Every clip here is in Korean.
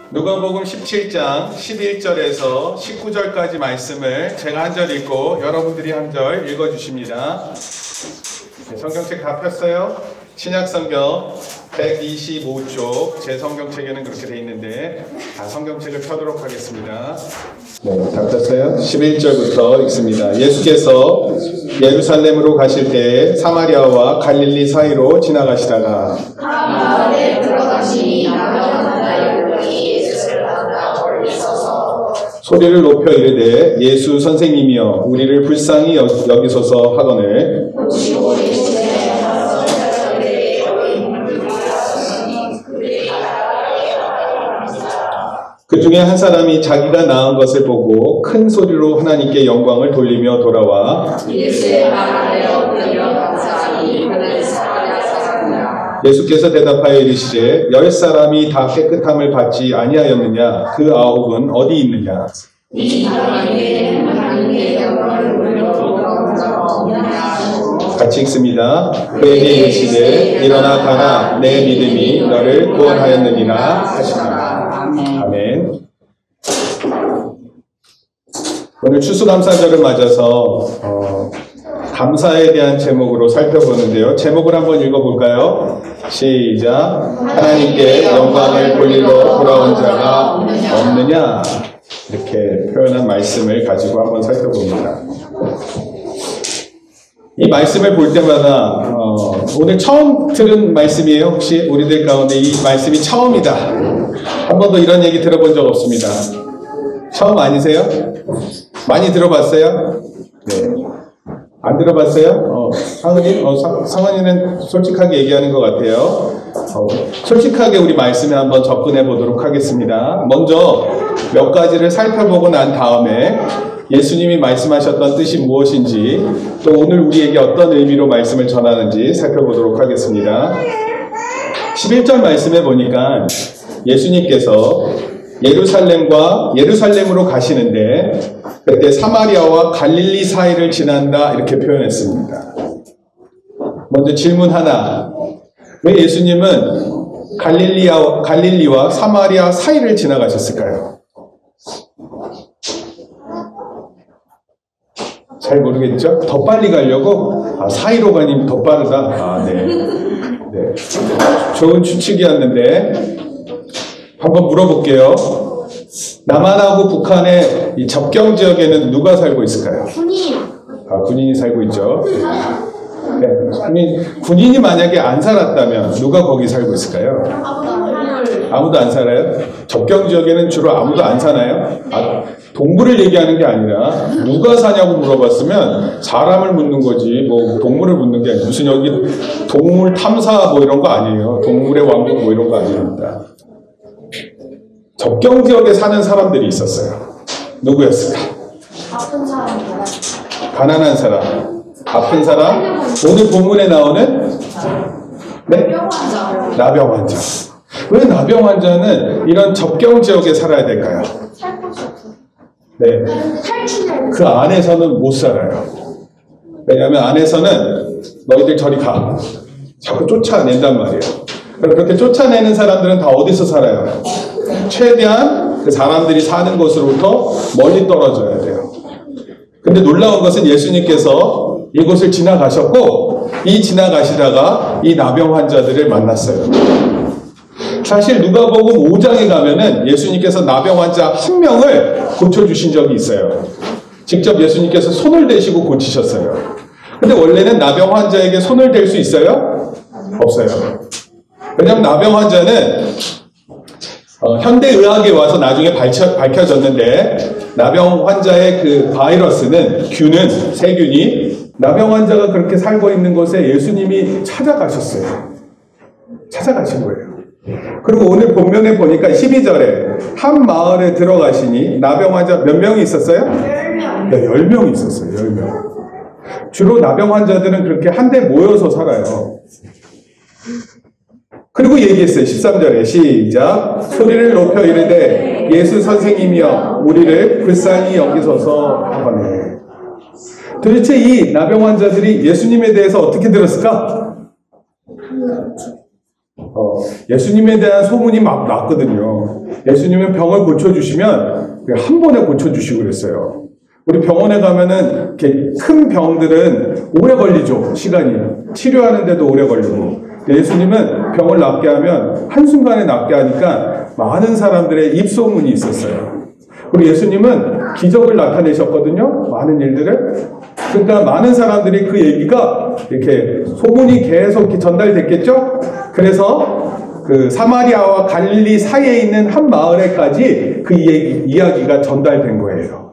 누가복음 17장 11절에서 19절까지 말씀을 제가 한 절 읽고 여러분들이 한 절 읽어주십니다. 성경책 다 폈어요? 신약성경 125쪽 제 성경책에는 그렇게 돼 있는데 다 성경책을 펴도록 하겠습니다. 네, 다 폈어요? 11절부터 읽습니다. 예수께서 예루살렘으로 가실 때에 사마리아와 갈릴리 사이로 지나가시다가 마을에 들어가시니 소리를 높여 이르되 예수 선생님이여 우리를 불쌍히 여기소서 하거늘 그 중에 한 사람이 자기가 낳은 것을 보고 큰 소리로 하나님께 영광을 돌리며 돌아와 예수께서 대답하여 이르시되 10사람이 다 깨끗함을 받지 아니하였느냐? 그 9은 어디 있느냐? 같이 읽습니다. 그에게 이르시되 일어나 가라 내 믿음이 너를 구원하였느니라 하시니라. 아멘. 오늘 추수감사절을 맞아서 감사에 대한 제목으로 살펴보는데요. 제목을 한번 읽어볼까요? 시작. 하나님께 영광을 돌리러 돌아온 자가 없느냐? 이렇게 표현한 말씀을 가지고 한번 살펴봅니다. 이 말씀을 볼 때마다 오늘 처음 들은 말씀이에요. 혹시 우리들 가운데 이 말씀이 처음이다. 한 번도 이런 얘기 들어본 적 없습니다. 처음 아니세요? 많이 들어봤어요? 네. 안 들어봤어요? 상은이? 상은이는 솔직하게 얘기하는 것 같아요. 솔직하게 우리 말씀에 한번 접근해 보도록 하겠습니다. 먼저 몇 가지를 살펴보고 난 다음에 예수님이 말씀하셨던 뜻이 무엇인지 또 오늘 우리에게 어떤 의미로 말씀을 전하는지 살펴보도록 하겠습니다. 11절 말씀에 보니까 예수님께서 예루살렘으로 가시는데 그때 사마리아와 갈릴리 사이를 지난다 이렇게 표현했습니다. 먼저 질문 하나. 왜 예수님은 갈릴리와 사마리아 사이를 지나가셨을까요? 잘 모르겠죠? 더 빨리 가려고? 사이로 가니 더 빠르다? 네. 좋은 추측이었는데 한번 물어볼게요. 남한하고 북한의 이 접경 지역에는 누가 살고 있을까요? 군인. 군인이 살고 있죠. 네. 군인이 만약에 안 살았다면 누가 거기 살고 있을까요? 아무도 안 살아요? 접경 지역에는 주로 아무도 안 사나요? 동물을 얘기하는 게 아니라 누가 사냐고 물어봤으면 사람을 묻는 거지 뭐 동물을 묻는 게 아니에요. 무슨 여기 동물 탐사 뭐 이런 거 아니에요. 동물의 왕국 뭐 이런 거 아닙니다. 접경 지역에 사는 사람들이 있었어요. 누구였을까? 아픈 사람이요. 가난한 사람, 아픈 사람, 오늘 본문에 나오는 나병 환자. 왜 나병 환자는 이런 접경 지역에 살아야 될까요? 네, 그 안에서는 못 살아요. 왜냐하면 안에서는 너희들 저리 가. 자꾸 쫓아낸단 말이에요. 그렇게 쫓아내는 사람들은 다 어디서 살아요? 최대한 그 사람들이 사는 곳으로부터 멀리 떨어져야 돼요. 근데 놀라운 것은 예수님께서 이곳을 지나가셨고 이 지나가시다가 이 나병 환자들을 만났어요. 사실 누가복음 5장에 가면은 예수님께서 나병 환자 한 명을 고쳐주신 적이 있어요. 직접 예수님께서 손을 대시고 고치셨어요. 근데 원래는 나병 환자에게 손을 댈 수 있어요? 없어요. 왜냐하면 나병 환자는 현대의학에 와서 나중에 밝혀졌는데 나병 환자의 그 바이러스는 세균이 나병 환자가 그렇게 살고 있는 곳에 예수님이 찾아가셨어요. 찾아가신 거예요. 그리고 오늘 본문에 보니까 12절에 한 마을에 들어가시니 나병 환자 몇 명이 있었어요? 10명. 네, 10명이 있었어요. 10명. 주로 나병 환자들은 그렇게 한데 모여서 살아요. 그리고 얘기했어요. 13절에 시작. 소리를 높여 이르되 예수 선생님이여 우리를 불쌍히 여기소서 하거늘. 도대체 이 나병 환자들이 예수님에 대해서 어떻게 들었을까? 예수님에 대한 소문이 막 났거든요. 예수님은 병을 고쳐주시면 한 번에 고쳐주시고 그랬어요. 우리 병원에 가면은 이렇게 큰 병들은 오래 걸리죠. 시간이. 치료하는데도 오래 걸리고. 예수님은 병을 낫게 하면 한순간에 낫게 하니까 많은 사람들의 입소문이 있었어요. 그리고 예수님은 기적을 나타내셨거든요. 많은 일들을. 그러니까 많은 사람들이 그 얘기가 이렇게 소문이 계속 이렇게 전달됐겠죠? 그래서 그 사마리아와 갈릴리 사이에 있는 한 마을에까지 그 이야기가 전달된 거예요.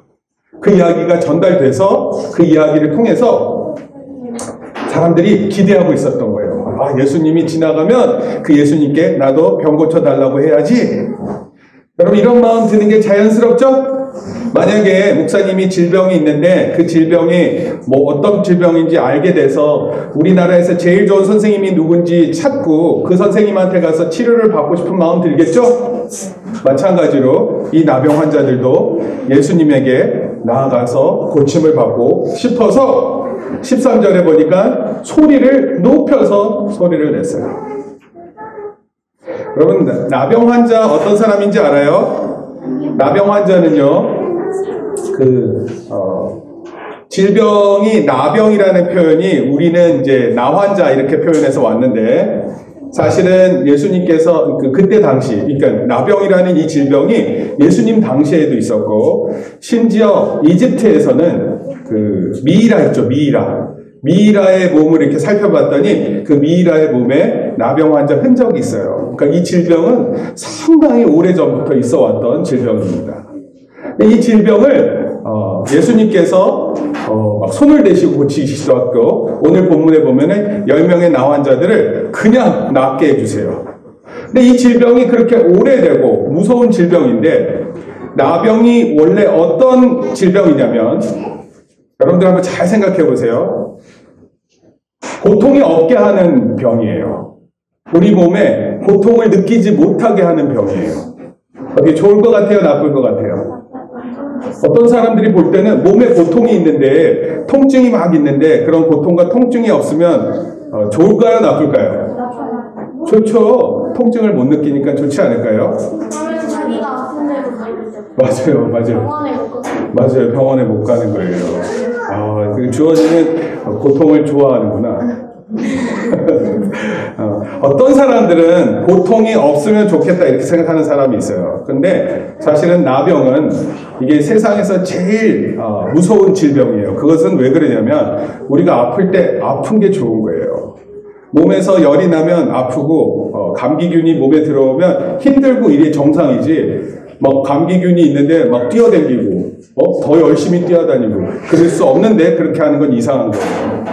그 이야기가 전달돼서 그 이야기를 통해서 사람들이 기대하고 있었던 거예요. 아, 예수님이 지나가면 그 예수님께 나도 병 고쳐달라고 해야지. 여러분 이런 마음 드는 게 자연스럽죠? 만약에 목사님이 질병이 있는데 그 질병이 뭐 어떤 질병인지 알게 돼서 우리나라에서 제일 좋은 선생님이 누군지 찾고 그 선생님한테 가서 치료를 받고 싶은 마음 들겠죠? 마찬가지로 이 나병 환자들도 예수님에게 나아가서 고침을 받고 싶어서 13절에 보니까 소리를 높여서 소리를 냈어요. 여러분 나병 환자 어떤 사람인지 알아요? 나병 환자는요 질병이 나병이라는 표현이 우리는 이제 나환자 이렇게 표현해서 왔는데 사실은 예수님께서 그때 당시 그러니까 나병이라는 이 질병이 예수님 당시에도 있었고 심지어 이집트에서는 그 미이라 있죠. 미이라의 몸을 이렇게 살펴봤더니 그 미이라의 몸에 나병 환자 흔적이 있어요. 그러니까 이 질병은 상당히 오래전부터 있어 왔던 질병입니다. 이 질병을 예수님께서 막 손을 대시고 고치시셨고 오늘 본문에 보면은 10명의 나환자들을 그냥 낫게 해주세요. 근데 이 질병이 그렇게 오래되고 무서운 질병인데 나병이 원래 어떤 질병이냐면 여러분들 한번 잘 생각해 보세요. 고통이 없게 하는 병이에요. 우리 몸에 고통을 느끼지 못하게 하는 병이에요. 어떻게 좋을 것 같아요? 나쁠 것 같아요? 어떤 사람들이 볼 때는 몸에 고통이 있는데 통증이 막 있는데 그런 고통과 통증이 없으면 좋을까요? 나쁠까요? 좋죠. 통증을 못 느끼니까 좋지 않을까요? 그러면 자기가 아픈 대로 가야 맞아요. 병원에 못 가는 거예요. 그 주어지는 고통을 좋아하는구나. 어떤 사람들은 고통이 없으면 좋겠다 이렇게 생각하는 사람이 있어요. 근데 사실은 나병은 이게 세상에서 제일 무서운 질병이에요. 그것은 왜 그러냐면 우리가 아플 때 아픈 게 좋은 거예요. 몸에서 열이 나면 아프고 감기균이 몸에 들어오면 힘들고 이게 정상이지 막 감기균이 있는데 막 뛰어다니고 더 열심히 뛰어다니고 그럴 수 없는데 그렇게 하는 건 이상한 거예요.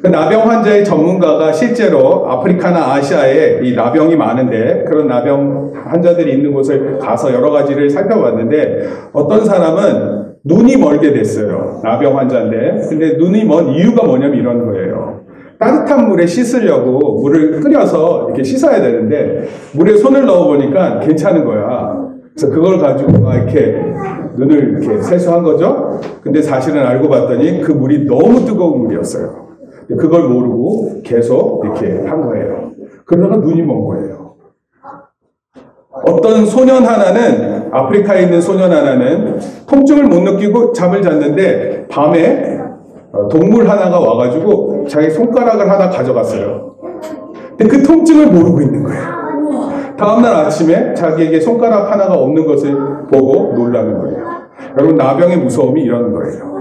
그 나병 환자의 전문가가 실제로 아프리카나 아시아에 이 나병이 많은데 그런 나병 환자들이 있는 곳을 가서 여러 가지를 살펴봤는데 어떤 사람은 눈이 멀게 됐어요. 나병 환자인데 근데 눈이 먼 이유가 뭐냐면 이런 거예요. 따뜻한 물에 씻으려고 물을 끓여서 이렇게 씻어야 되는데 물에 손을 넣어보니까 괜찮은 거야. 그래서 그걸 가지고 막 이렇게 눈을 이렇게 세수한 거죠. 근데 사실은 알고 봤더니 그 물이 너무 뜨거운 물이었어요. 그걸 모르고 계속 이렇게 한 거예요. 그러다가 눈이 먼 거예요. 어떤 소년 하나는 아프리카에 있는 소년 하나는 통증을 못 느끼고 잠을 잤는데 밤에 동물 하나가 와가지고 자기 손가락을 하나 가져갔어요. 근데 그 통증을 모르고 있는 거예요. 다음날 아침에 자기에게 손가락 하나가 없는 것을 보고 놀라는 거예요. 여러분 나병의 무서움이 이런 거예요.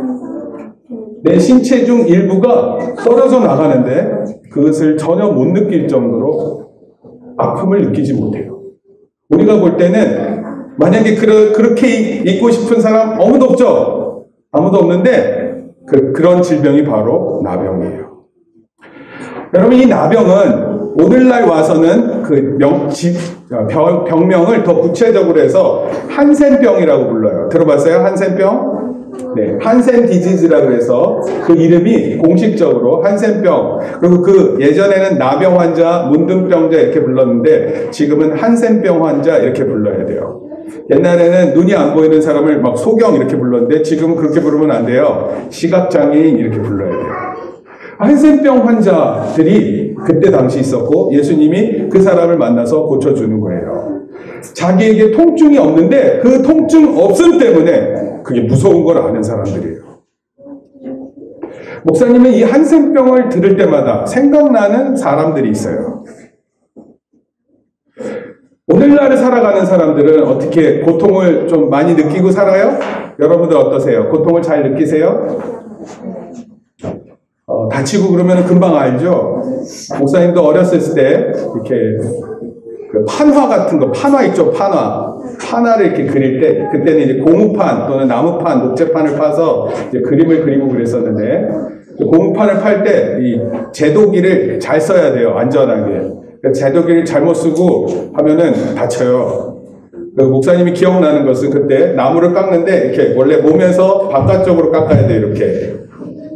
내 신체 중 일부가 떨어져 나가는데 그것을 전혀 못 느낄 정도로 아픔을 느끼지 못해요. 우리가 볼 때는 만약에 그렇게 있고 싶은 사람 아무도 없죠? 아무도 없는데 그런 질병이 바로 나병이에요. 여러분 이 나병은 오늘날 와서는 그 병명을 더 구체적으로 해서 한센병이라고 불러요. 들어봤어요? 한센병? 네, 한센 디지즈라고 해서 그 이름이 공식적으로 한센병. 그리고 그 예전에는 나병 환자, 문둥병자 이렇게 불렀는데 지금은 한센병 환자 이렇게 불러야 돼요. 옛날에는 눈이 안 보이는 사람을 막 소경 이렇게 불렀는데 지금은 그렇게 부르면 안 돼요. 시각장애인 이렇게 불러야 돼요. 한센병 환자들이 그때 당시 있었고 예수님이 그 사람을 만나서 고쳐주는 거예요. 자기에게 통증이 없는데 그 통증 없음 때문에 그게 무서운 걸 아는 사람들이에요. 목사님은 이 한센병을 들을 때마다 생각나는 사람들이 있어요. 오늘날을 살아가는 사람들은 어떻게 고통을 좀 많이 느끼고 살아요? 여러분들 어떠세요? 고통을 잘 느끼세요? 다치고 그러면 금방 알죠? 목사님도 어렸을 때 이렇게 그 판화 같은 거, 판화 있죠? 판화를 이렇게 그릴 때, 그때는 이제 고무판 또는 나무판, 녹재판을 파서 이제 그림을 그리고 그랬었는데, 고무판을 팔 때 이 제도기를 잘 써야 돼요, 안전하게. 제도기를 잘못 쓰고 하면은 다쳐요. 목사님이 기억나는 것은 그때 나무를 깎는데 이렇게 원래 몸에서 바깥쪽으로 깎아야 돼요, 이렇게.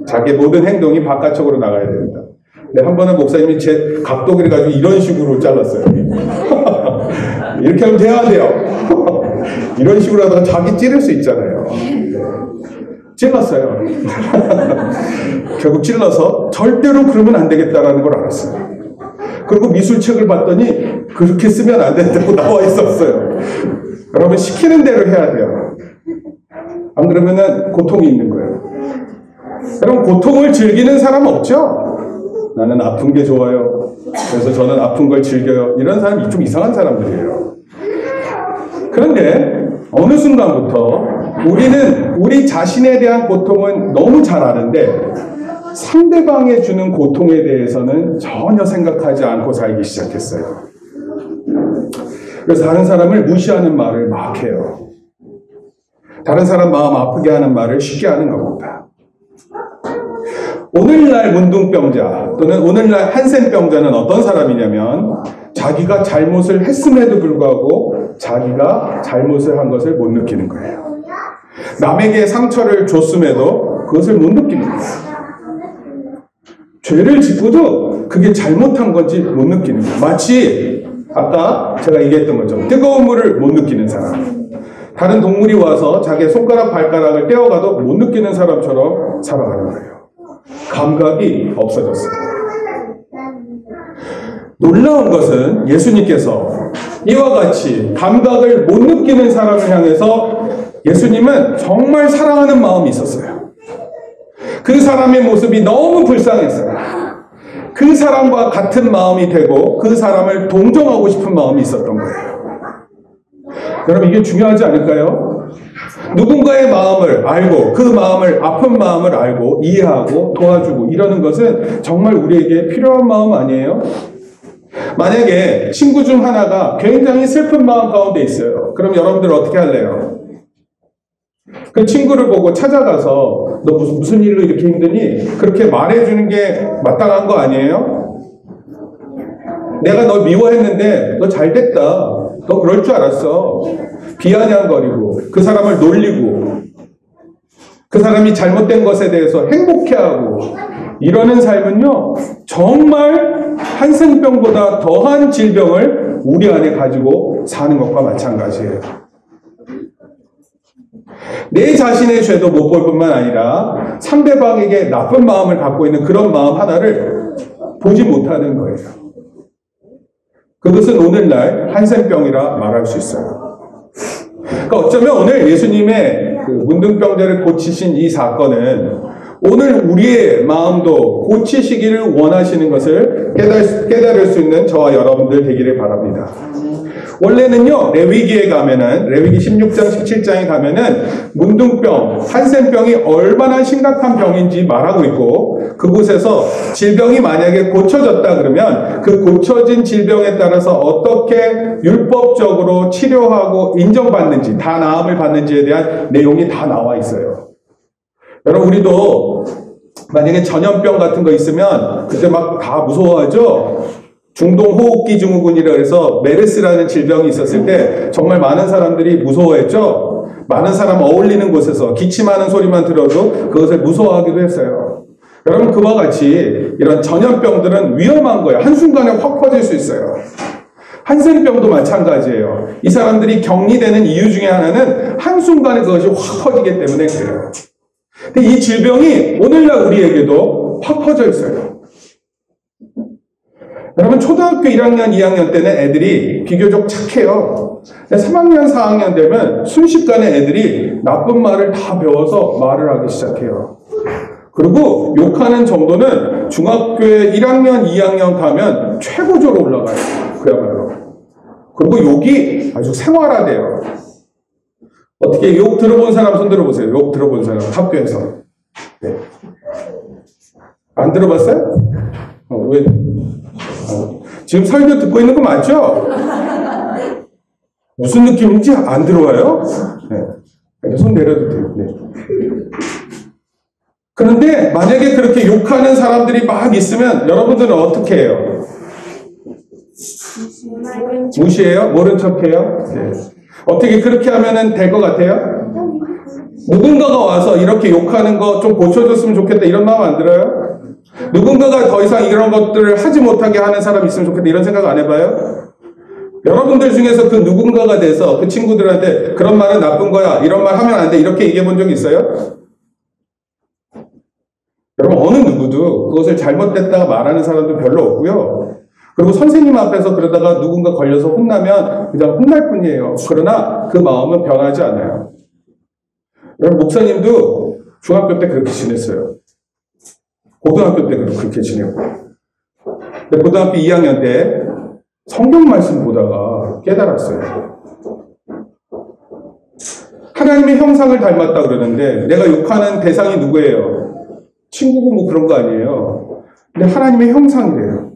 자기 모든 행동이 바깥쪽으로 나가야 됩니다. 근데 한 번은 목사님이 제 각도기를 가지고 이런 식으로 잘랐어요. 이렇게 하면 돼야 돼요. 이런 식으로 하다가 자기 찌를 수 있잖아요. 찔렀어요. 결국 찔러서 절대로 그러면 안 되겠다라는 걸 알았어요. 그리고 미술책을 봤더니 그렇게 쓰면 안 된다고 나와 있었어요. 여러분 시키는 대로 해야 돼요. 안 그러면은 고통이 있는 거예요. 여러분 고통을 즐기는 사람 없죠? 나는 아픈 게 좋아요. 그래서 저는 아픈 걸 즐겨요. 이런 사람이 좀 이상한 사람들이에요. 그런데 어느 순간부터 우리는 우리 자신에 대한 고통은 너무 잘 아는데 상대방에 주는 고통에 대해서는 전혀 생각하지 않고 살기 시작했어요. 그래서 다른 사람을 무시하는 말을 막 해요. 다른 사람 마음 아프게 하는 말을 쉽게 하는 겁니다. 오늘날 문둥병자 또는 오늘날 한센병자는 어떤 사람이냐면 자기가 잘못을 했음에도 불구하고 자기가 잘못을 한 것을 못 느끼는 거예요. 남에게 상처를 줬음에도 그것을 못 느낍니다. 죄를 짓고도 그게 잘못한 건지 못 느끼는 거예요. 마치 아까 제가 얘기했던 것처럼 뜨거운 물을 못 느끼는 사람, 다른 동물이 와서 자기의 손가락 발가락을 떼어가도 못 느끼는 사람처럼 살아가는 거예요. 감각이 없어졌어요. 놀라운 것은 예수님께서 이와 같이 감각을 못 느끼는 사람을 향해서 예수님은 정말 사랑하는 마음이 있었어요. 그 사람의 모습이 너무 불쌍했어요. 그 사람과 같은 마음이 되고 그 사람을 동정하고 싶은 마음이 있었던 거예요. 여러분 이게 중요하지 않을까요? 누군가의 마음을 알고 그 마음을 아픈 마음을 알고 이해하고 도와주고 이러는 것은 정말 우리에게 필요한 마음 아니에요? 만약에 친구 중 하나가 굉장히 슬픈 마음 가운데 있어요. 그럼 여러분들 어떻게 할래요? 그 친구를 보고 찾아가서 너 무슨 일로 이렇게 힘드니? 그렇게 말해주는 게 마땅한 거 아니에요? 내가 너 미워했는데 너 잘됐다. 너 그럴 줄 알았어. 비아냥거리고 그 사람을 놀리고 그 사람이 잘못된 것에 대해서 행복해하고 이러는 삶은요 정말 한센병보다 더한 질병을 우리 안에 가지고 사는 것과 마찬가지예요. 내 자신의 죄도 못 볼 뿐만 아니라 상대방에게 나쁜 마음을 갖고 있는 그런 마음 하나를 보지 못하는 거예요. 그것은 오늘날 한센병이라 말할 수 있어요. 그러니까 어쩌면 오늘 예수님의 그 문둥병자를 고치신 이 사건은 오늘 우리의 마음도 고치시기를 원하시는 것을 깨달을 수 있는 저와 여러분들 되기를 바랍니다. 원래는요, 레위기에 가면은, 레위기 16장, 17장에 가면은, 문둥병, 한센병이 얼마나 심각한 병인지 말하고 있고, 그곳에서 질병이 만약에 고쳐졌다 그러면, 그 고쳐진 질병에 따라서 어떻게 율법적으로 치료하고 인정받는지, 다 나음을 받는지에 대한 내용이 다 나와 있어요. 여러분, 우리도 만약에 전염병 같은 거 있으면, 그때 막 다 무서워하죠? 중동호흡기 증후군이라 해서 메르스라는 질병이 있었을 때 정말 많은 사람들이 무서워했죠. 많은 사람 어울리는 곳에서 기침하는 소리만 들어도 그것을 무서워하기도 했어요. 여러분 그와 같이 이런 전염병들은 위험한 거예요. 한순간에 확 퍼질 수 있어요. 한센병도 마찬가지예요. 이 사람들이 격리되는 이유 중에 하나는 한순간에 그것이 확 퍼지기 때문에 그래요. 근데 이 질병이 오늘날 우리에게도 확 퍼져 있어요. 여러분 초등학교 1학년, 2학년 때는 애들이 비교적 착해요. 3학년, 4학년 되면 순식간에 애들이 나쁜 말을 다 배워서 말을 하기 시작해요. 그리고 욕하는 정도는 중학교에 1학년, 2학년 가면 최고조로 올라가요. 그야말로. 그리고 욕이 아주 생활화돼요. 어떻게 욕 들어본 사람 손 들어보세요. 욕 들어본 사람 학교에서. 네. 안 들어봤어요? 왜? 지금 설교 듣고 있는 거 맞죠? 무슨 느낌인지 안 들어와요? 네. 손 내려도 돼요. 네. 그런데 만약에 그렇게 욕하는 사람들이 막 있으면 여러분들은 어떻게 해요? 무시해요? 모른 척해요? 네. 어떻게 그렇게 하면 될 것 같아요? 누군가가 와서 이렇게 욕하는 거 좀 고쳐줬으면 좋겠다 이런 마음 안 들어요? 누군가가 더 이상 이런 것들을 하지 못하게 하는 사람이 있으면 좋겠다 이런 생각 안 해봐요? 여러분들 중에서 그 누군가가 돼서 그 친구들한테 그런 말은 나쁜 거야, 이런 말 하면 안 돼 이렇게 얘기해 본 적 있어요? 여러분 어느 누구도 그것을 잘못됐다가 말하는 사람도 별로 없고요. 그리고 선생님 앞에서 그러다가 누군가 걸려서 혼나면 그냥 혼날 뿐이에요. 그러나 그 마음은 변하지 않아요. 여러분 목사님도 중학교 때 그렇게 지냈어요. 고등학교 때 그렇게 지내고. 근데 고등학교 2학년 때 성경 말씀 보다가 깨달았어요. 하나님의 형상을 닮았다 그러는데 내가 욕하는 대상이 누구예요? 친구고 뭐 그런 거 아니에요. 근데 하나님의 형상이래요.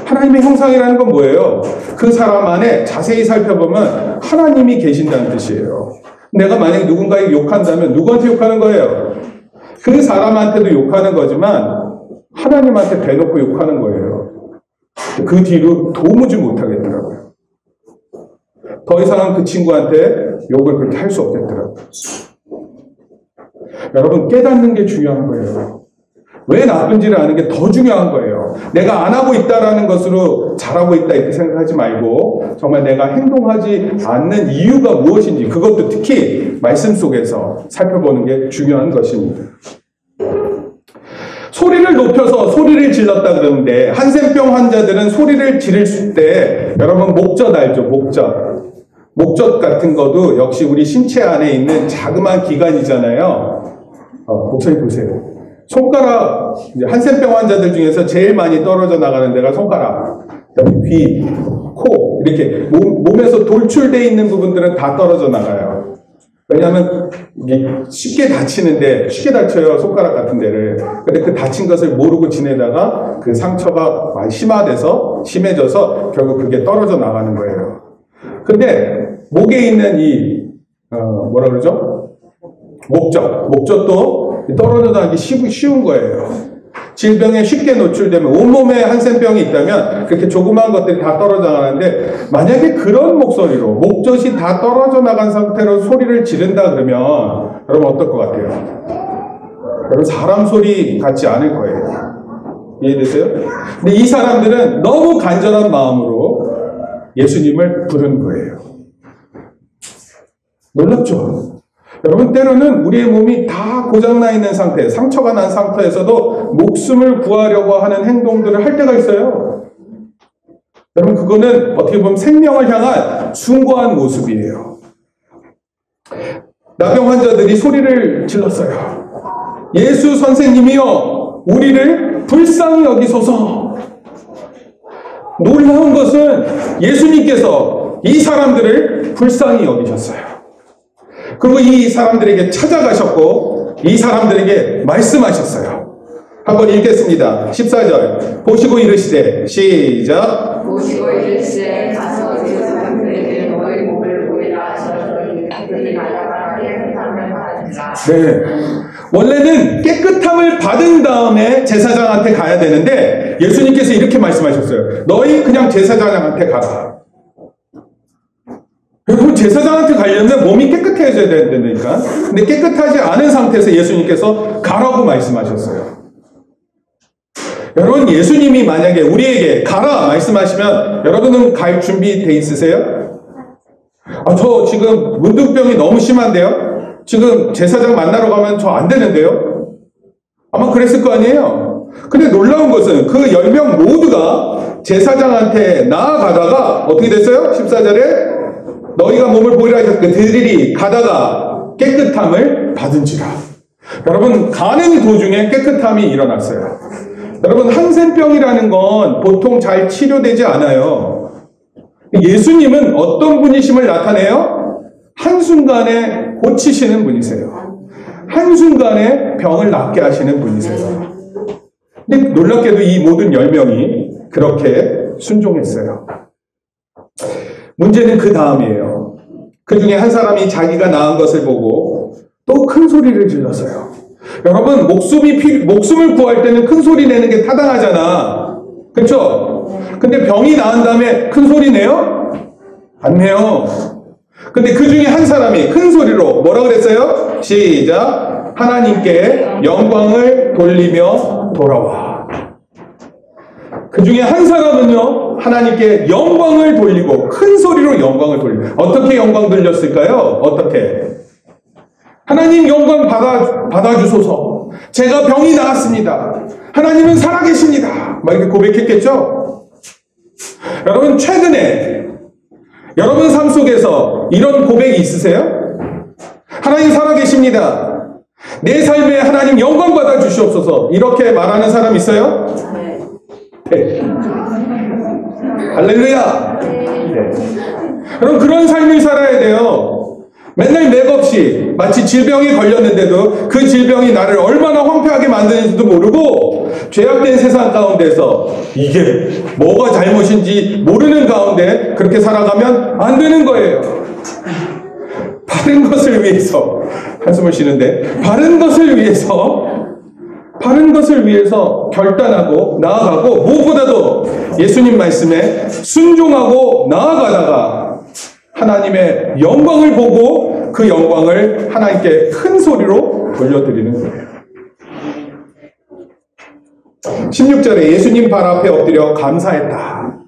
하나님의 형상이라는 건 뭐예요? 그 사람 안에 자세히 살펴보면 하나님이 계신다는 뜻이에요. 내가 만약에 누군가에게 욕한다면 누구한테 욕하는 거예요? 그 사람한테도 욕하는 거지만 하나님한테 대놓고 욕하는 거예요. 그 뒤로 도무지 못하겠더라고요. 더 이상은 그 친구한테 욕을 그렇게 할 수 없겠더라고요. 여러분 깨닫는 게 중요한 거예요. 왜 나쁜지를 아는 게 더 중요한 거예요. 내가 안 하고 있다라는 것으로 잘하고 있다 이렇게 생각하지 말고 정말 내가 행동하지 않는 이유가 무엇인지 그것도 특히 말씀 속에서 살펴보는 게 중요한 것입니다. 소리를 높여서 소리를 질렀다 그러는데 한센병 환자들은 소리를 지를 때 여러분 목젖 알죠? 목젖 같은 것도 역시 우리 신체 안에 있는 자그마한 기관이잖아요. 목소리 보세요. 손가락, 이제 한센병 환자들 중에서 제일 많이 떨어져 나가는 데가 손가락, 그다음에 귀, 코, 이렇게 몸에서 돌출되어 있는 부분들은 다 떨어져 나가요. 왜냐하면 이게 쉽게 다쳐요, 손가락 같은 데를. 근데 그 다친 것을 모르고 지내다가 그 상처가 많이 심해져서 결국 그게 떨어져 나가는 거예요. 근데 목에 있는 이 뭐라 그러죠? 목젖도 떨어져 나가기 쉬운 거예요. 질병에 쉽게 노출되면 온몸에 한센병이 있다면 그렇게 조그마한 것들이 다 떨어져 나가는데 만약에 그런 목소리로 목젖이 다 떨어져 나간 상태로 소리를 지른다 그러면 여러분 어떨 것 같아요? 여러분 사람 소리 같지 않을 거예요. 이해되세요? 근데 이 사람들은 너무 간절한 마음으로 예수님을 부른 거예요. 놀랍죠? 여러분 때로는 우리의 몸이 다 고장나 있는 상태, 상처가 난 상태에서도 목숨을 구하려고 하는 행동들을 할 때가 있어요. 여러분 그거는 어떻게 보면 생명을 향한 숭고한 모습이에요. 나병 환자들이 소리를 질렀어요. 예수 선생님이여 우리를 불쌍히 여기소서. 놀라운 것은 예수님께서 이 사람들을 불쌍히 여기셨어요. 그리고 이 사람들에게 찾아가셨고 이 사람들에게 말씀하셨어요. 한번 읽겠습니다. 14절 보시고 이르시되 시작. 보시고 이르시되 가서 그 사람들에게 너희 몸을 보이라 하셨더니 그들이 나아가 깨끗함을 받으라. 네, 원래는 깨끗함을 받은 다음에 제사장한테 가야 되는데 예수님께서 이렇게 말씀하셨어요. 너희 그냥 제사장한테 가라. 여러분 제사장한테 가려면 몸이 깨끗해져야 된다니까. 근데 깨끗하지 않은 상태에서 예수님께서 가라고 말씀하셨어요. 여러분 예수님이 만약에 우리에게 가라 말씀하시면 여러분은 갈 준비 돼 있으세요? 저 지금 문둥병이 너무 심한데요? 지금 제사장 만나러 가면 저 안 되는데요? 아마 그랬을 거 아니에요? 근데 놀라운 것은 그 10명 모두가 제사장한테 나아가다가 어떻게 됐어요? 14절에 너희가 몸을 보이라 하셨을 때 그들이 가다가 깨끗함을 받은지라. 여러분, 가는 도중에 깨끗함이 일어났어요. 여러분, 한센병이라는 건 보통 잘 치료되지 않아요. 예수님은 어떤 분이심을 나타내요? 한순간에 고치시는 분이세요. 한순간에 병을 낫게 하시는 분이세요. 근데 놀랍게도 이 모든 10명이 그렇게 순종했어요. 문제는 그 다음이에요. 그 중에 한 사람이 자기가 나은 것을 보고 또 큰 소리를 질렀어요. 여러분, 목숨을 구할 때는 큰 소리 내는 게 타당하잖아. 그렇죠? 근데 병이 나은 다음에 큰 소리 내요? 안 내요. 근데 그 중에 한 사람이 큰 소리로 뭐라 그랬어요? 시작. 하나님께 영광을 돌리며 돌아와. 그 중에 한 사람은요, 하나님께 영광을 돌리고 큰 소리로 영광을 돌리고. 어떻게 영광 돌렸을까요? 어떻게? 하나님 영광 받아주소서. 제가 병이 나았습니다. 하나님은 살아계십니다. 막 이렇게 고백했겠죠? 여러분, 최근에 여러분 삶 속에서 이런 고백이 있으세요? 하나님 살아계십니다. 내 삶에 하나님 영광 받아주시옵소서. 이렇게 말하는 사람 있어요? 네. 할렐루야. 네. 그럼 그런 삶을 살아야 돼요. 맨날 맥없이 마치 질병이 걸렸는데도 그 질병이 나를 얼마나 황폐하게 만드는지도 모르고 죄악된 세상 가운데서 이게 뭐가 잘못인지 모르는 가운데 그렇게 살아가면 안 되는 거예요. 바른 것을 위해서, 한숨을 쉬는데, 바른 것을 위해서 결단하고 나아가고, 무엇보다도 예수님 말씀에 순종하고 나아가다가 하나님의 영광을 보고 그 영광을 하나님께 큰 소리로 돌려드리는 거예요. 16절에 예수님 발 앞에 엎드려 감사했다.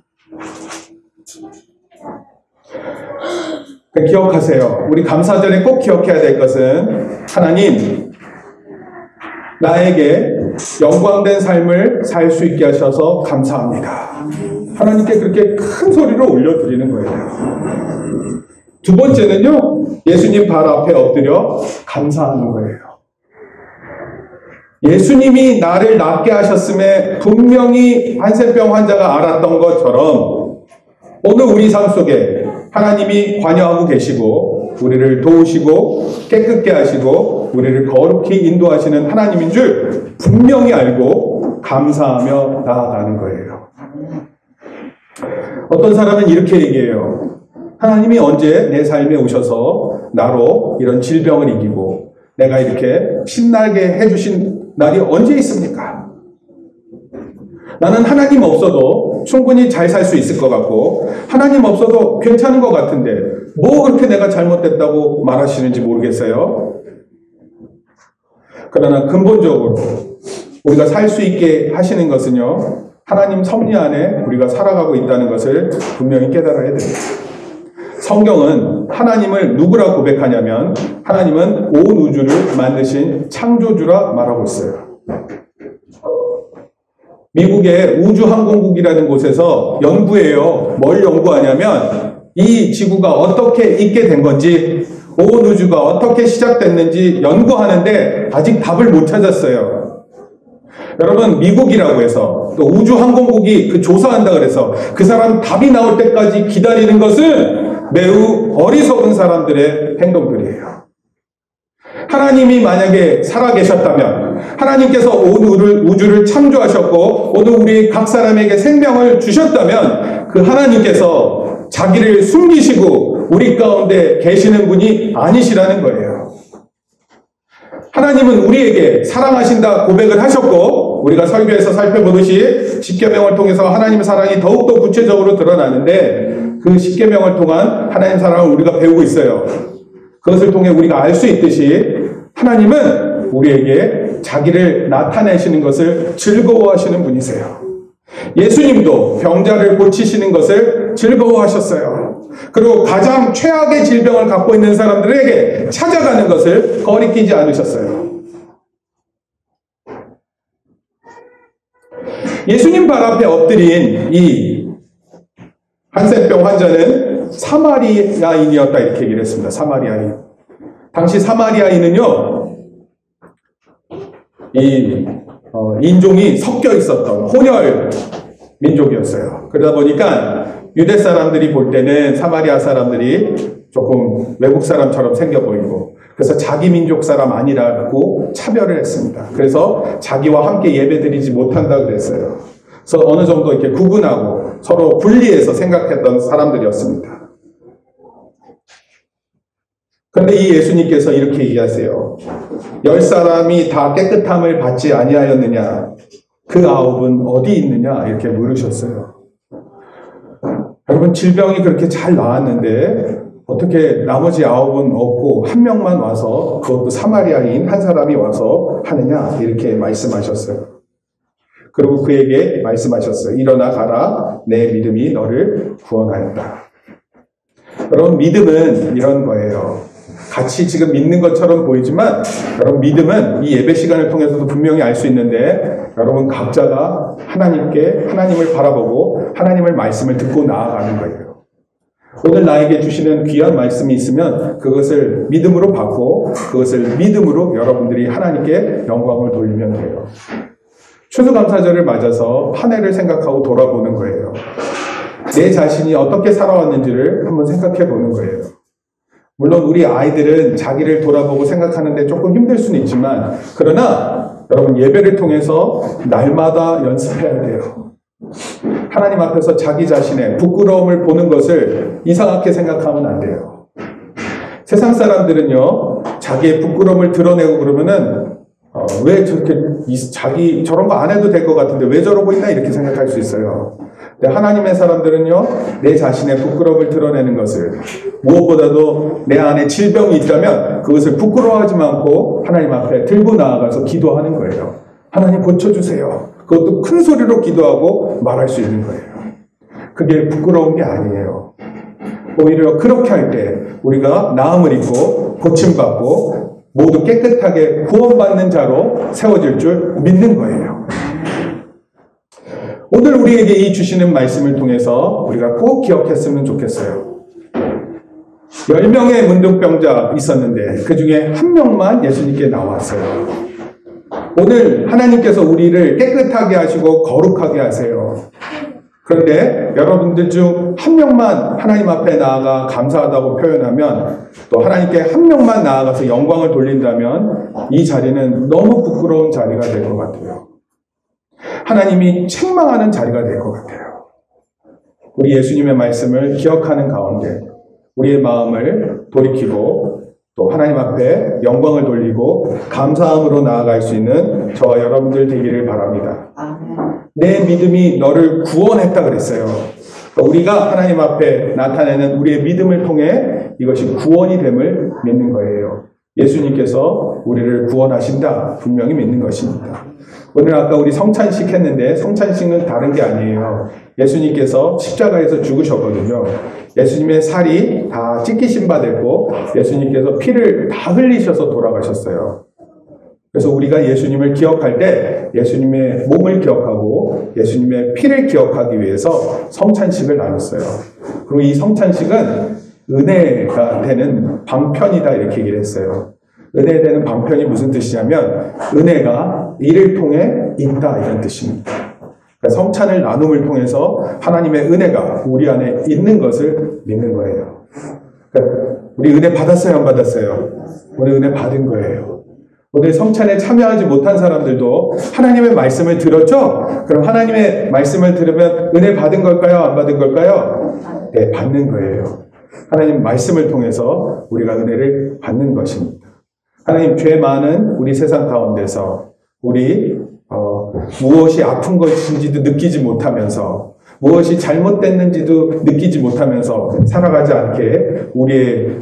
기억하세요. 우리 감사절에 꼭 기억해야 될 것은 하나님, 나에게 영광된 삶을 살 수 있게 하셔서 감사합니다. 하나님께 그렇게 큰 소리로 올려드리는 거예요. 두 번째는요, 예수님 발 앞에 엎드려 감사하는 거예요. 예수님이 나를 낫게 하셨음에 분명히 한센병 환자가 알았던 것처럼 오늘 우리 삶 속에 하나님이 관여하고 계시고 우리를 도우시고 깨끗게 하시고 우리를 거룩히 인도하시는 하나님인 줄 분명히 알고 감사하며 나아가는 거예요. 어떤 사람은 이렇게 얘기해요. 하나님이 언제 내 삶에 오셔서 나로 이런 질병을 이기고 내가 이렇게 신나게 해주신 날이 언제 있습니까? 나는 하나님 없어도 충분히 잘 살 수 있을 것 같고 하나님 없어도 괜찮은 것 같은데 뭐 그렇게 내가 잘못됐다고 말하시는지 모르겠어요. 그러나 근본적으로 우리가 살 수 있게 하시는 것은요, 하나님 섭리 안에 우리가 살아가고 있다는 것을 분명히 깨달아야 됩니다. 성경은 하나님을 누구라 고백하냐면 하나님은 온 우주를 만드신 창조주라 말하고 있어요. 미국의 우주항공국이라는 곳에서 연구해요. 뭘 연구하냐면 이 지구가 어떻게 있게 된 건지, 온 우주가 어떻게 시작됐는지 연구하는데 아직 답을 못 찾았어요. 여러분, 미국이라고 해서 또 우주항공국이 그 조사한다 그래서 그 사람 답이 나올 때까지 기다리는 것은 매우 어리석은 사람들의 행동들이에요. 하나님이 만약에 살아계셨다면 하나님께서 온 우주를 창조하셨고 오늘 우리 각 사람에게 생명을 주셨다면 그 하나님께서 자기를 숨기시고 우리 가운데 계시는 분이 아니시라는 거예요. 하나님은 우리에게 사랑하신다 고백을 하셨고 우리가 설교에서 살펴보듯이 십계명을 통해서 하나님의 사랑이 더욱더 구체적으로 드러나는데 그 십계명을 통한 하나님 사랑을 우리가 배우고 있어요. 그것을 통해 우리가 알 수 있듯이 하나님은 우리에게 자기를 나타내시는 것을 즐거워하시는 분이세요. 예수님도 병자를 고치시는 것을 즐거워하셨어요. 그리고 가장 최악의 질병을 갖고 있는 사람들에게 찾아가는 것을 거리끼지 않으셨어요. 예수님 발 앞에 엎드린 이 한센병 환자는 사마리아인이었다 이렇게 얘기를 했습니다. 사마리아인. 당시 사마리아인은요, 이 인종이 섞여 있었던 혼혈 민족이었어요. 그러다 보니까 유대 사람들이 볼 때는 사마리아 사람들이 조금 외국 사람처럼 생겨 보이고, 그래서 자기 민족 사람 아니라고 차별을 했습니다. 그래서 자기와 함께 예배드리지 못한다 그랬어요. 그래서 어느 정도 이렇게 구분하고 서로 분리해서 생각했던 사람들이었습니다. 그런데 이 예수님께서 이렇게 얘기하세요. 10사람이 다 깨끗함을 받지 아니하였느냐? 그 9은 어디 있느냐? 이렇게 물으셨어요. 여러분, 질병이 그렇게 잘 나았는데 어떻게 나머지 9은 없고 한 명만 와서, 그것도 사마리아인 한 사람이 와서 하느냐? 이렇게 말씀하셨어요. 그리고 그에게 말씀하셨어요. 일어나 가라. 내 믿음이 너를 구원하였다. 여러분, 믿음은 이런 거예요. 같이 지금 믿는 것처럼 보이지만, 여러분, 믿음은 이 예배 시간을 통해서도 분명히 알 수 있는데, 여러분 각자가 하나님을 바라보고 하나님의 말씀을 듣고 나아가는 거예요. 오늘 나에게 주시는 귀한 말씀이 있으면 그것을 믿음으로 받고 그것을 믿음으로 여러분들이 하나님께 영광을 돌리면 돼요. 추수감사절을 맞아서 한 해를 생각하고 돌아보는 거예요. 내 자신이 어떻게 살아왔는지를 한번 생각해 보는 거예요. 물론 우리 아이들은 자기를 돌아보고 생각하는데 조금 힘들 수는 있지만, 그러나 여러분 예배를 통해서 날마다 연습해야 돼요. 하나님 앞에서 자기 자신의 부끄러움을 보는 것을 이상하게 생각하면 안 돼요. 세상 사람들은요, 자기의 부끄러움을 드러내고 그러면은 왜 저렇게 자기 저런 거 안 해도 될 것 같은데 왜 저러고 있나 이렇게 생각할 수 있어요. 근데 하나님의 사람들은요, 내 자신의 부끄러움을 드러내는 것을, 무엇보다도 내 안에 질병이 있다면 그것을 부끄러워하지 않고 하나님 앞에 들고 나아가서 기도하는 거예요. 하나님 고쳐주세요. 그것도 큰 소리로 기도하고 말할 수 있는 거예요. 그게 부끄러운 게 아니에요. 오히려 그렇게 할 때 우리가 나음을 입고 고침받고 모두 깨끗하게 구원받는 자로 세워질 줄 믿는 거예요. 오늘 우리에게 이 주시는 말씀을 통해서 우리가 꼭 기억했으면 좋겠어요. 10명의 문둥병자 있었는데 그 중에 한 명만 예수님께 나왔어요. 오늘 하나님께서 우리를 깨끗하게 하시고 거룩하게 하세요. 그런데 여러분들 중 한 명만 하나님 앞에 나아가 감사하다고 표현하면, 또 하나님께 한 명만 나아가서 영광을 돌린다면 이 자리는 너무 부끄러운 자리가 될 것 같아요. 하나님이 책망하는 자리가 될 것 같아요. 우리 예수님의 말씀을 기억하는 가운데 우리의 마음을 돌이키고 또 하나님 앞에 영광을 돌리고 감사함으로 나아갈 수 있는 저와 여러분들 되기를 바랍니다. 내 믿음이 너를 구원했다 그랬어요. 우리가 하나님 앞에 나타내는 우리의 믿음을 통해 이것이 구원이 됨을 믿는 거예요. 예수님께서 우리를 구원하신다 분명히 믿는 것입니다. 오늘 아까 우리 성찬식 했는데 성찬식은 다른 게 아니에요. 예수님께서 십자가에서 죽으셨거든요. 예수님의 살이 다 찢기신 바 됐고 예수님께서 피를 다 흘리셔서 돌아가셨어요. 그래서 우리가 예수님을 기억할 때 예수님의 몸을 기억하고 예수님의 피를 기억하기 위해서 성찬식을 나눴어요. 그리고 이 성찬식은 은혜가 되는 방편이다 이렇게 얘기를 했어요. 은혜 되는 방편이 무슨 뜻이냐면 은혜가 이를 통해 있다 이런 뜻입니다. 그러니까 성찬을 나눔을 통해서 하나님의 은혜가 우리 안에 있는 것을 믿는 거예요. 그러니까 우리 은혜 받았어요 안 받았어요? 우리 은혜 받은 거예요. 오늘 성찬에 참여하지 못한 사람들도 하나님의 말씀을 들었죠? 그럼 하나님의 말씀을 들으면 은혜 받은 걸까요? 안 받은 걸까요? 네, 받는 거예요. 하나님 말씀을 통해서 우리가 은혜를 받는 것입니다. 하나님 죄 많은 우리 세상 가운데서 우리 무엇이 아픈 것인지도 느끼지 못하면서 무엇이 잘못됐는지도 느끼지 못하면서 살아가지 않게 우리의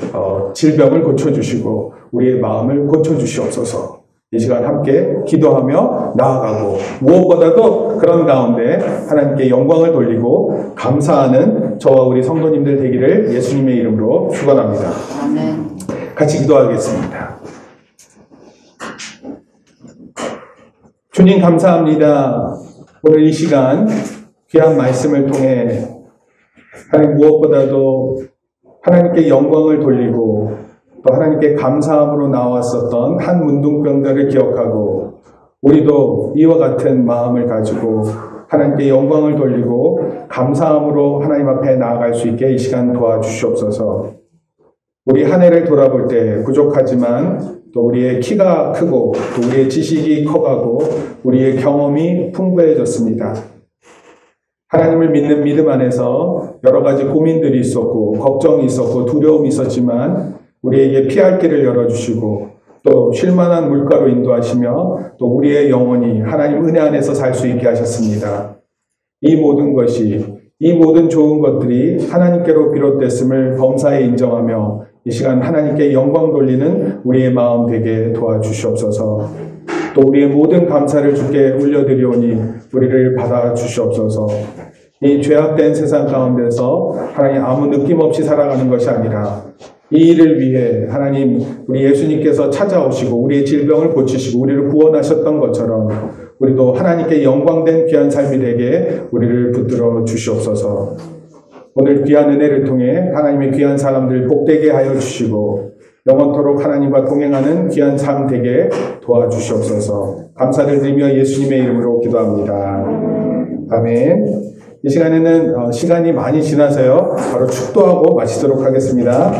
질병을 고쳐주시고 우리의 마음을 고쳐주시옵소서. 이 시간 함께 기도하며 나아가고 무엇보다도 그런 가운데 하나님께 영광을 돌리고 감사하는 저와 우리 성도님들 되기를 예수님의 이름으로 축원합니다. 아멘. 같이 기도하겠습니다. 주님 감사합니다. 오늘 이 시간 귀한 말씀을 통해 하나님 무엇보다도 하나님께 영광을 돌리고 또 하나님께 감사함으로 나왔었던 한 문둥병들을 기억하고 우리도 이와 같은 마음을 가지고 하나님께 영광을 돌리고 감사함으로 하나님 앞에 나아갈 수 있게 이 시간 도와주시옵소서. 우리 한 해를 돌아볼 때 부족하지만 또 우리의 키가 크고 또 우리의 지식이 커가고 우리의 경험이 풍부해졌습니다. 하나님을 믿는 믿음 안에서 여러 가지 고민들이 있었고 걱정이 있었고 두려움이 있었지만 우리에게 피할 길을 열어주시고 또 쉴만한 물가로 인도하시며 또 우리의 영혼이 하나님 은혜 안에서 살 수 있게 하셨습니다. 이 모든 것이 이 모든 좋은 것들이 하나님께로 비롯됐음을 범사에 인정하며 이 시간 하나님께 영광 돌리는 우리의 마음 되게 도와주시옵소서. 또 우리의 모든 감사를 주께 올려드리오니 우리를 받아주시옵소서. 이 죄악된 세상 가운데서 하나님 아무 느낌 없이 살아가는 것이 아니라 이 일을 위해 하나님 우리 예수님께서 찾아오시고 우리의 질병을 고치시고 우리를 구원하셨던 것처럼 우리도 하나님께 영광된 귀한 삶이 되게 우리를 붙들어 주시옵소서. 오늘 귀한 은혜를 통해 하나님의 귀한 사람들 복되게 하여 주시고 영원토록 하나님과 동행하는 귀한 삶 되게 도와주시옵소서. 감사를 드리며 예수님의 이름으로 기도합니다. 아멘. 이 시간에는 시간이 많이 지나서요 바로 축도하고 마치도록 하겠습니다.